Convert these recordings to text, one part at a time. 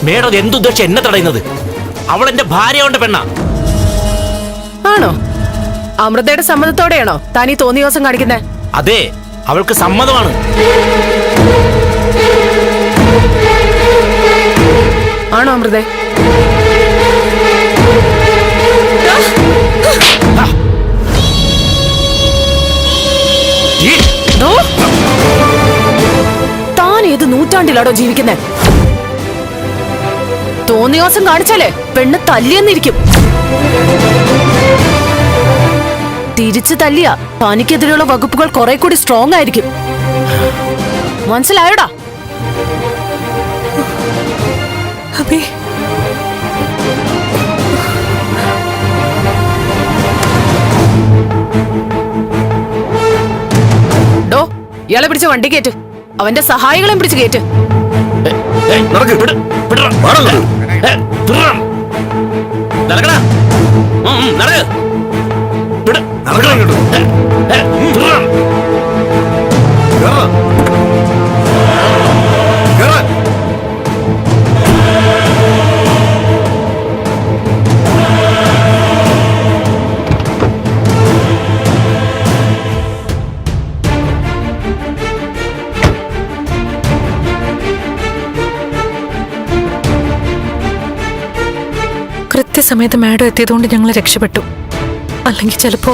Madam എന്തുദ്ദേശം എന്നെ തടയുന്നത്? അവൾ എന്റെ ഭാര്യയോണ്ട് പെണ്ണ. ആണോ? അമൃതയുടെ സമ്മതത്തോടെയാണോ താൻ ഈ തോന്നിയ ദിവസം കാണിക്കുന്നത്? അതെ, അവൾക്ക് സമ്മതമാണ്. ആണോ അമൃത? താൻ ഏത് നൂറ്റാണ്ടിലാണോ ജീവിക്കുന്നത്? തോന്നിയ ദിവസം കാണിച്ചാലേ പെണ്ണ് തല്ലിയെന്നിരിക്കും. തിരിച്ചു തല്ലിയ തനിക്കെതിരെയുള്ള വകുപ്പുകൾ കുറെ കൂടി സ്ട്രോങ് ആയിരിക്കും. മനസ്സിലായോടാ? ഡോ, ഇയാളെ പിടിച്ച് വണ്ടി കയറ്റ്. അവന്റെ സഹായികളെയും പിടിച്ച് കയറ്റ്. കൃത്യസമയത്ത് മാഡം എത്തിയതുകൊണ്ട് ഞങ്ങൾ രക്ഷപ്പെട്ടു. അല്ലെങ്കിൽ ചിലപ്പോ.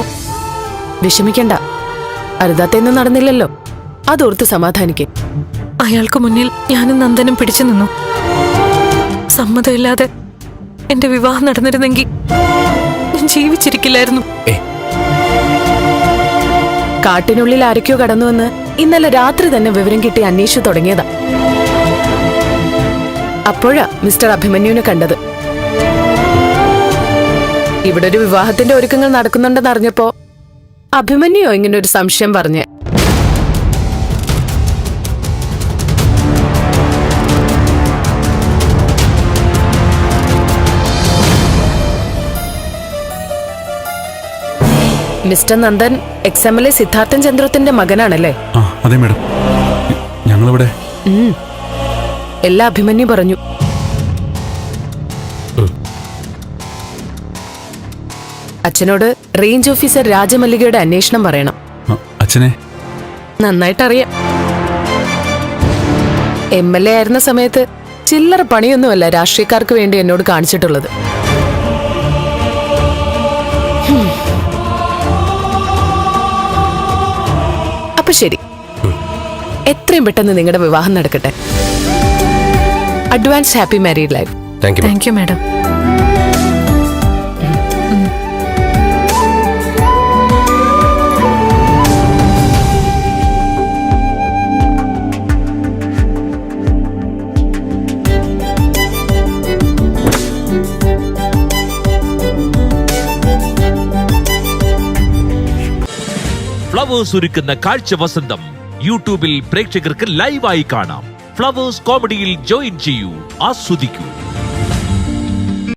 വിഷമിക്കണ്ട, അരുതാത്തൊന്നും നടന്നില്ലല്ലോ. അതോർത്ത് സമാധാനിക്കേ. അയാൾക്ക് മുന്നിൽ ഞാനും നന്ദനും പിടിച്ചു നിന്നു. സമ്മതമില്ലാതെ എന്റെ വിവാഹം നടന്നിരുന്നെങ്കിൽ ഞാൻ ജീവിച്ചിരിക്കില്ലായിരുന്നു. കാട്ടിനുള്ളിൽ ആരൊക്കെയോ കടന്നുവെന്ന് ഇന്നലെ രാത്രി തന്നെ വിവരം കിട്ടി അന്വേഷിച്ചു തുടങ്ങിയതാ. അപ്പോഴാ മിസ്റ്റർ അഭിമന്യുവിനെ കണ്ടത്. ഇവിടെ ഒരു വിവാഹത്തിന്റെ ഒരുക്കങ്ങൾ നടക്കുന്നുണ്ടെന്ന് അറിഞ്ഞപ്പോ അഭിമന്യോ ഇങ്ങനെ ഒരു സംശയം പറഞ്ഞേ. മിസ്റ്റർ നന്ദൻ XMLA സിദ്ധാർത്ഥൻ ചന്ദ്രത്തിന്റെ മകനാണല്ലേ? അതെ മേഡം. ഞങ്ങളിവിടെ എല്ലാ അഭിമന്യു പറഞ്ഞു. അച്ഛനോട് റേഞ്ച് ഓഫീസർ രാജമല്ലികയുടെ അന്വേഷണം പറയണം. അച്ഛനെ നന്നായിട്ടറിയാം. MLA ആയിരുന്ന സമയത്ത് ചില്ലറ പണിയൊന്നുമല്ല രാഷ്ട്രീയക്കാർക്ക് വേണ്ടി എന്നോട് കാണിച്ചിട്ടുള്ളത്. അപ്പൊ ശരി, എത്രയും പെട്ടെന്ന് നിങ്ങളുടെ വിവാഹം നടക്കട്ടെ. Advance happy married life. Thank you madam. Flowers ഒരുക്കുന്ന കാഴ്ച വസന്തം യൂട്യൂബിൽ പ്രേക്ഷകർക്ക് ലൈവായി കാണാം. ഫ്ലവേഴ്സ് കോമഡിയിൽ ജോയിൻ ചെയ്യൂ, ആസ്വദിക്കൂ.